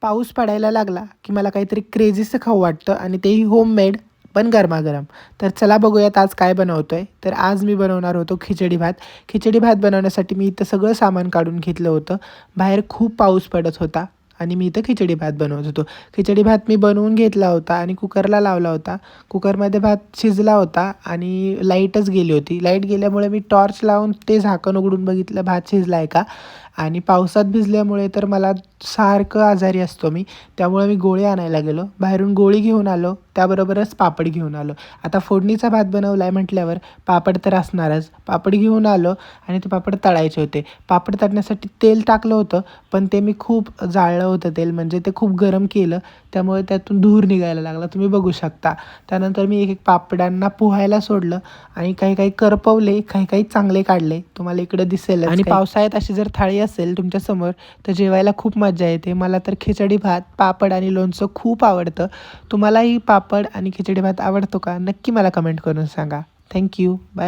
पाऊस पडायला लागला की मला काहीतरी क्रेझीचं खाऊ वाटतं आणि तेही होममेड पण गरमागरम. तर चला बघूयात आज काय बनवतोय. तर आज मी बनवणार होतो खिचडी भात. खिचडी भात बनवण्यासाठी मी इथं सगळं सामान काढून घेतलं होतं. बाहेर खूप पाऊस पडत होता आणि मी इथं खिचडी भात बनवत होतो. खिचडी भात मी बनवून घेतला होता आणि कुकरला लावला होता. कुकरमध्ये भात शिजला होता आणि लाईटच गेली होती. लाईट गेल्यामुळे मी टॉर्च लावून ते झाकण उघडून बघितलं भात शिजला आहे का. आणि पावसात भिजल्यामुळे तर मला सारखं आजारी असतो मी. त्यामुळे मी गोळी आणायला गेलो. बाहेरून गोळी घेऊन आलो. त्याबरोबरच पापड घेऊन आलो. आता फोडणीचा भात बनवला आहे म्हटल्यावर पापड तर असणारच. पापड घेऊन आलो आणि ते पापड तळायचे होते. पापड तळण्यासाठी तेल टाकलं होतं, पण ते मी खूप जाळलं होतं तेल, म्हणजे ते खूप गरम केलं. त्यामुळे त्यातून धूर निघायला लागला, तुम्ही बघू शकता. त्यानंतर मी एक एक पापडांना पोहायला सोडलं आणि काही काही करपवले, काही काही चांगले काढले. तुम्हाला इकडे दिसेल. आणि पावसाळ्यात अशी जर थाळी असेल तुमच्यासमोर तर जेवायला खूप मजा येते. मला तर खिचडी भात, पापड आणि लोणचं खूप आवडतं. तुम्हालाही पापड आणि खिचडी भात आवडतो का? नक्की मला कमेंट करून सांगा. थँक्यू. बाय.